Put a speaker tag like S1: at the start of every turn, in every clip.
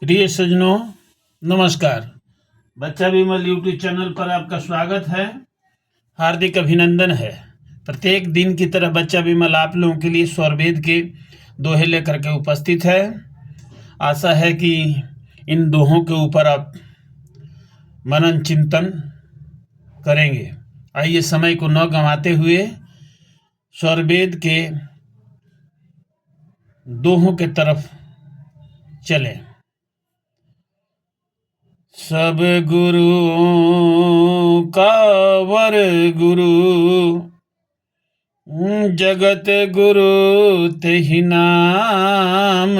S1: प्रिय सज्जनों, नमस्कार। बच्चा विमल यूट्यूब चैनल पर आपका स्वागत है, हार्दिक अभिनंदन है। प्रत्येक दिन की तरह बच्चा विमल आप लोगों के लिए स्वरवेद के दोहे लेकर के उपस्थित है। आशा है कि इन दोहों के ऊपर आप मनन चिंतन करेंगे। आइए समय को न गंवाते हुए स्वरवेद के दोहों के तरफ चलें। सब गुरु का वर गुरु, जगत गुरु तेहि नाम।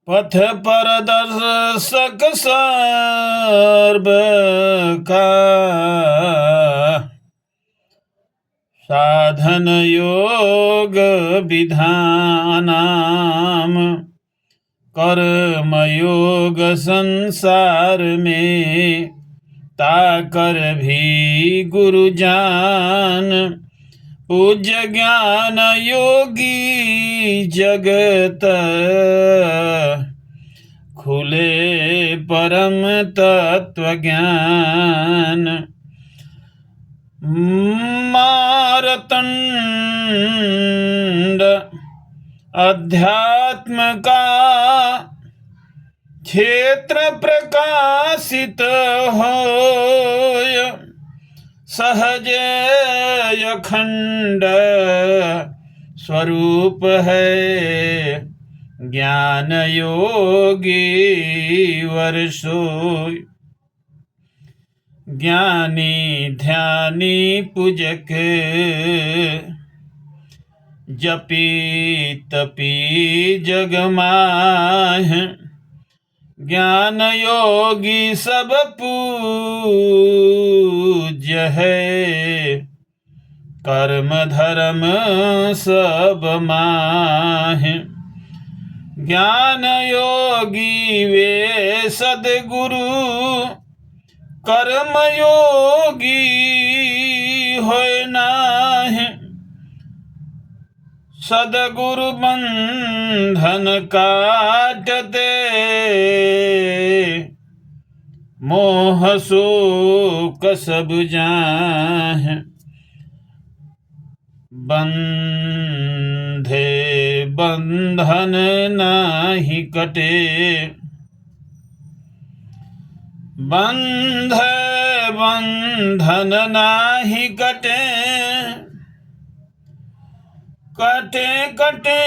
S1: पथ परदर्शक सर्व का, साधन योग विधानाम। कर्मयोग संसार में, ताकर भी गुरु जान। पूज्य ज्ञान योगी जगत, खुले परम तत्व ज्ञान। मारतंड अध्यात्म का, क्षेत्र प्रकाशित होय। सहज अखंड स्वरूप है, ज्ञान योगी वर्षोय। ज्ञानी ध्यानी पूजक, जपी तपी जग माहि। ज्ञान योगी सब पूज्य है, कर्म धर्म सब माहि। ज्ञान योगी वे सद्गुरु, कर्म योगी होय नाहि। सद्गुरु बंधन काटते, मोह शोक सब जाहि। बंधे बंधन नाही कटे, बंधे बंधन नाही कटे। कटे कटे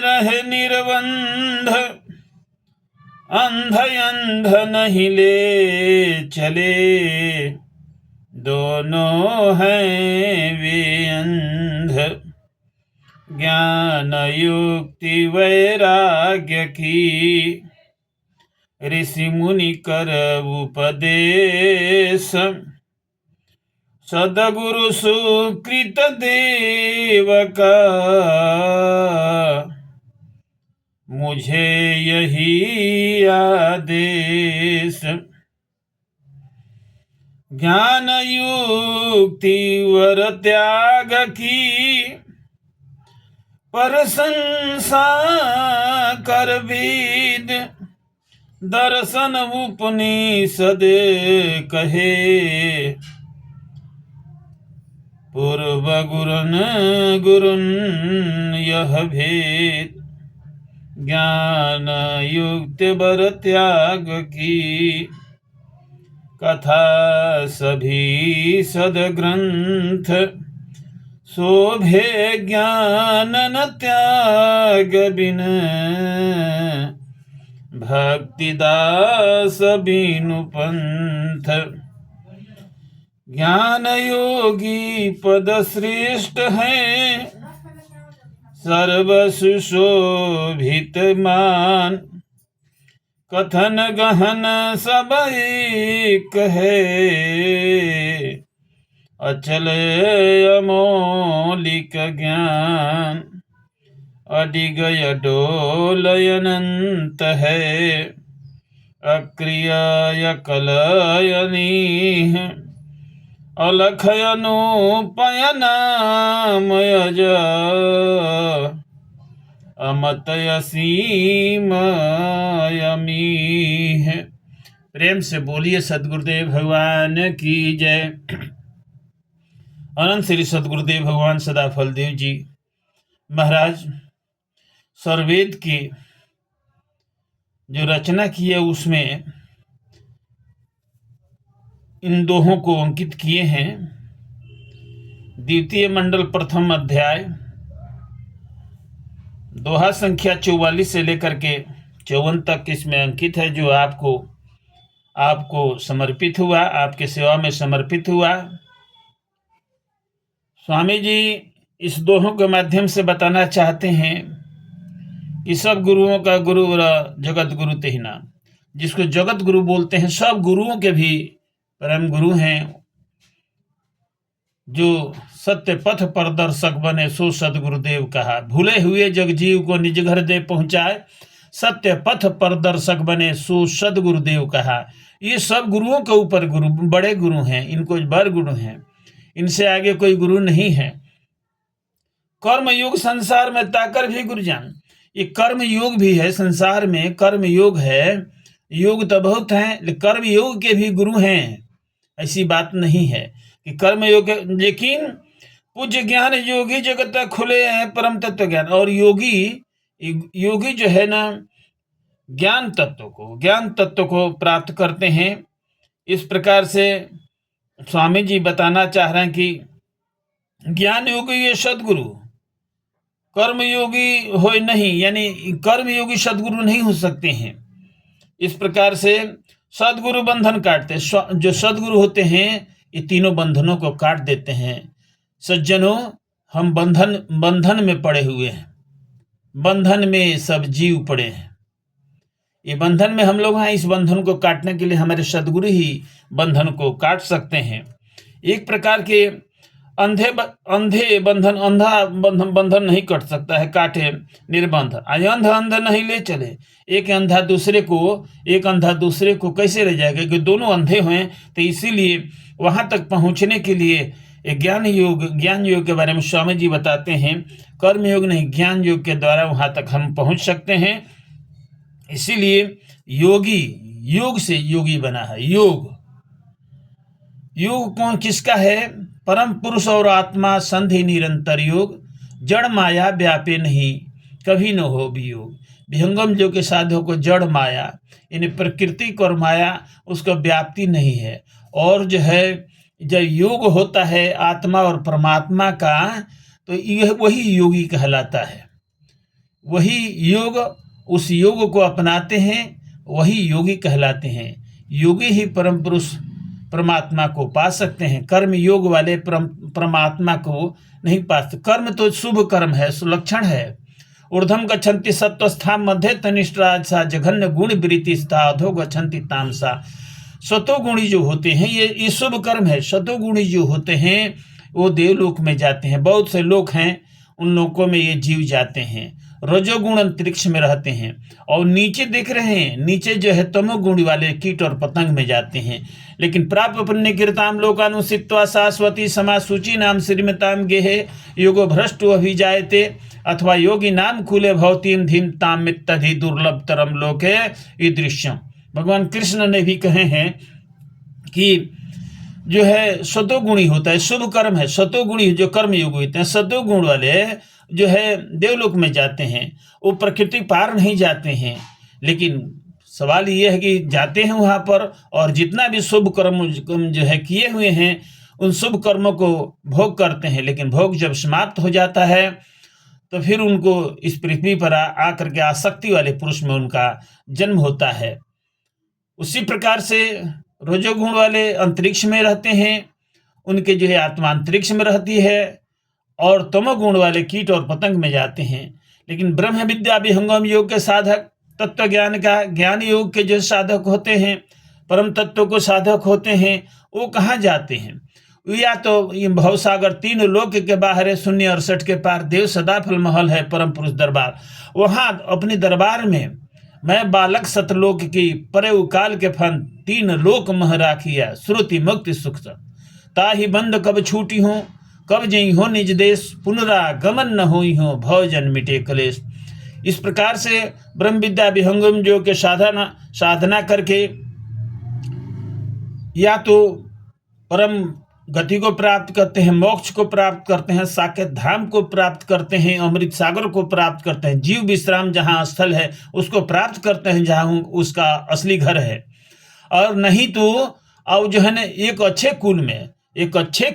S1: रहे निर्बंध, अंध अंध नहीं ले चले। दोनों हैं वे अंध, ज्ञान युक्ति वैराग्य की। ऋषि मुनि कर उपदेश, सद्गुरु सुकृत देव का। मुझे यही आदेश, ज्ञान युक्ति वर त्याग की। प्रशंसा कर वेद, दर्शन उपनिषद कहे। पूर्व गुरुन यह भेद, ज्ञान युक्त वर त्याग की। कथा सभी सदग्रंथ, शोभे ज्ञान न त्याग बिन। भक्तिदास बिनु पंथ, ज्ञान योगी पद श्रेष्ठ है। सर्व सुशोभित मान, कथन गहन सब एक है। अचल अमौलिक ज्ञान, अडिग अडोल अनंत है। अक्रिय कलयनीह, अलख अनूपय नाम अज। अमत असीम अमीह। प्रेम से बोलिए सदगुरुदेव भगवान की जय। अनंत श्री सदगुरुदेव भगवान सदा फलदेव जी महाराज स्वरवेद की जो रचना की है उसमें इन दोहों को अंकित किए हैं। द्वितीय मंडल प्रथम अध्याय दोहा संख्या 44 से लेकर के 54 तक इसमें अंकित है, जो आपको समर्पित हुआ, आपके सेवा में समर्पित हुआ। स्वामी जी इस दोहों के माध्यम से बताना चाहते हैं कि सब गुरुओं का गुरु जगत गुरु तेहि नाम। जिसको जगत गुरु बोलते हैं, सब गुरुओं के भी परम गुरु हैं। जो सत्य पथ प्रदर्शक बने सो सदगुरुदेव कहा। भूले हुए जगजीव को निज घर दे पहुंचाए, सत्य पथ प्रदर्शक बने सो सदगुरुदेव कहा। ये सब गुरुओं के ऊपर गुरु बड़े गुरु हैं, इनको बड़ गुरु हैं, इनसे आगे कोई गुरु नहीं है। कर्म योग संसार में ताकर भी गुरु जान। ये कर्म योग भी है, संसार में कर्म योग है। योग तो बहुत हैं, लेकिन कर्म योग के भी गुरु हैं, ऐसी बात नहीं है कि कर्म योग। लेकिन पूज्य ज्ञान योगी जगत खुले हैं परम तत्व ज्ञान। और योगी जो है ना, ज्ञान तत्व को प्राप्त करते हैं। इस प्रकार से स्वामी जी बताना चाह रहे हैं कि ज्ञान योगी ये सदगुरु, कर्म योगी हो नहीं, यानी कर्म योगी सदगुरु नहीं हो सकते हैं। इस प्रकार से सदगुरु बंधन काटते, जो सदगुरु होते हैं ये तीनों बंधनों को काट देते हैं। सज्जनों, हम बंधन में पड़े हुए हैं, बंधन में सब जीव पड़े हैं। ये बंधन में हम लोग हैं, इस बंधन को काटने के लिए हमारे सदगुरु ही बंधन को काट सकते हैं। एक प्रकार के अंधे बंधन नहीं कट सकता है, काटे निर्बंध। आज अंधा नहीं ले चले, एक अंधा दूसरे को कैसे ले जाएगा, कि दोनों अंधे हुए। तो इसीलिए वहां तक पहुंचने के लिए ज्ञान योग के बारे में स्वामी जी बताते हैं। कर्म योग नहीं, ज्ञान योग के द्वारा वहां तक हम पहुंच सकते हैं। इसीलिए योग से योगी बना है। योग कौन किसका है? परम पुरुष और आत्मा संधि निरंतर योग, जड़ माया व्यापे नहीं कभी न हो वियोग। विहंगम जो के साधो को जड़ माया, यानी प्रकृति और माया उसका व्याप्ति नहीं है। और जो है जब योग होता है आत्मा और परमात्मा का, तो यह वही योगी कहलाता है। वही योग, उस योग को अपनाते हैं वही योगी कहलाते हैं। योगी ही परम पुरुष परमात्मा को पा सकते हैं। कर्म योग वाले परमात्मा को नहीं पा सकते। कर्म तो शुभ कर्म है, सुलक्षण है। ऊर्ध्वम गच्छन्ति सत्वस्था मध्ये तनिष्ठा जघन्य गुण वृत्ति स्था अधो गच्छन्ति तामसा। सतोगुणी जो होते हैं ये शुभ कर्म है। सतोगुणी जो होते हैं वो देवलोक में जाते हैं। बहुत से लोग हैं, उन लोगों में ये जीव जाते हैं। रजोगुण अंतरिक्ष में रहते हैं। और नीचे देख रहे हैं, नीचे जो है तमोगुण वाले कीट और पतंग में जाते हैं। लेकिन प्राप्त पुण्य कीर्ताम लोकानुसित्वा शाश्वती समासूची नाम श्रीमताम गेहे योगो भ्रष्ट अभिजायते अथवा योगी नाम खुले भवतीम धीम ताम मित्तधि दुर्लभ तरम लोके ईदृश्यम। भगवान कृष्ण ने भी कहे हैं कि जो है सतोगुणी होता है, शुभ कर्म है। सतोगुणी जो कर्म योग होते हैं, सतोगुण वाले जो है देवलोक में जाते हैं, वो प्रकृति पार नहीं जाते हैं। लेकिन सवाल ये है कि जाते हैं वहाँ पर, और जितना भी शुभ कर्म जो है किए हुए हैं उन शुभ कर्मों को भोग करते हैं। लेकिन भोग जब समाप्त हो जाता है तो फिर उनको इस पृथ्वी पर आकर के आसक्ति वाले पुरुष में उनका जन्म होता है। उसी प्रकार से रजोगुण वाले अंतरिक्ष में रहते हैं, उनके जो है आत्मा अंतरिक्ष में रहती है। और तमोगुण वाले कीट और पतंग में जाते हैं। लेकिन ब्रह्म विद्या विहंगम योग के साधक, तत्व ज्ञान का ज्ञान योग के जो साधक होते हैं, परम तत्व को साधक होते हैं, वो कहाँ जाते हैं? या तो ये भवसागर 3 लोक के बाहर है, 068 के पार देव सदाफल महल है, परम पुरुष दरबार। वहाँ अपने दरबार में मैं बालक सतलोक की परे उकाल के फन 3 लोक मह राखिया श्रुति मुक्ति सुख ताहि बंद कब छूटी हूँ कब जई हो निज देश पुनरागमन न हुई हो भवजन मिटे कलेश। इस प्रकार से ब्रह्म विद्या विहंगम योग के साधना करके या तो परम गति को प्राप्त करते हैं, मोक्ष को प्राप्त करते हैं, साकेत धाम को प्राप्त करते हैं, अमृत सागर को प्राप्त करते हैं, जीव विश्राम जहाँ स्थल है उसको प्राप्त करते हैं जहाँ उसका असली घर है। और नहीं तो अब जो है ना एक अच्छे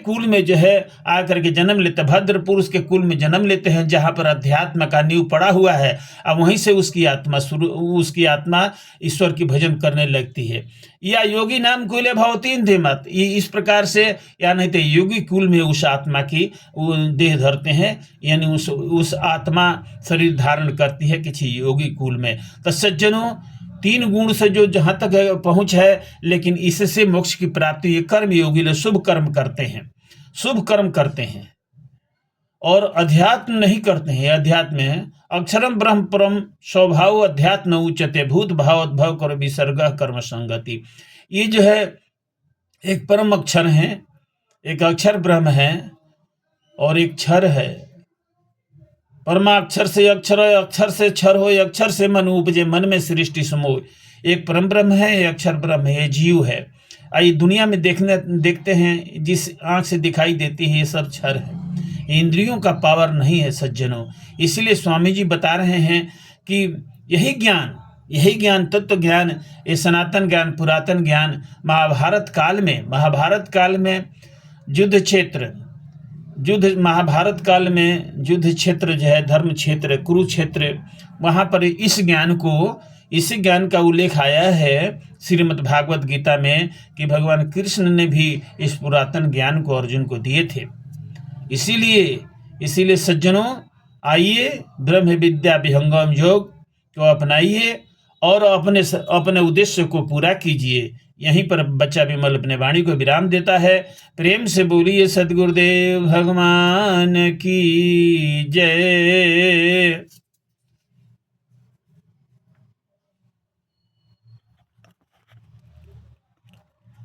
S1: कुल में जो है आकर के जन्म लेते, भद्र पुरुष के कुल में जन्म लेते हैं जहाँ पर अध्यात्म का नींव पड़ा हुआ है। अब वहीं से उसकी आत्मा ईश्वर की भजन करने लगती है। या योगी नाम कुले भवतीन थे मत, इस प्रकार से, या नहीं तो योगी कुल में उस आत्मा की देह धरते हैं, यानी उस आत्मा शरीर धारण करती है किसी योगी कुल में। तो सज्जनों, 3 गुण से जो जहाँ तक पहुँच है, लेकिन इससे मोक्ष की प्राप्ति, ये कर्म योगी लोग शुभ कर्म करते हैं और अध्यात्म नहीं करते हैं। अध्यात्म है अक्षरम ब्रह्म परम स्वभाव अध्यात्म उच्यते भूत भावोद्भव कर विसर्ग कर्म संगति। ये जो है एक परम अक्षर है, एक अक्षर ब्रह्म है और एक क्षर है। परमाक्षर से अक्षर, अक्षर से क्षर हो, अक्षर से मन उपजे, मन में सृष्टि समोय। एक परम ब्रह्म है, एक अक्षर ब्रह्म है, ये जीव है। आइए दुनिया में देखते हैं, जिस आंख से दिखाई देती है ये सब क्षर है, इंद्रियों का पावर नहीं है सज्जनों। इसलिए स्वामी जी बता रहे हैं कि यही ज्ञान तत्व ज्ञान, ये सनातन ज्ञान, पुरातन ज्ञान महाभारत काल में महाभारत काल में युद्ध क्षेत्र जो है, धर्म क्षेत्र, कुरुक्षेत्र, वहाँ पर इस ज्ञान का उल्लेख आया है श्रीमद् भागवत गीता में कि भगवान कृष्ण ने भी इस पुरातन ज्ञान को अर्जुन को दिए थे। इसीलिए सज्जनों, आइए ब्रह्म विद्या विहंगम योग को अपनाइए और अपने उद्देश्य को पूरा कीजिए। यहीं पर बच्चा विमल अपने वाणी को विराम देता है। प्रेम से बोलिए सद्गुरुदेव भगवान की जय।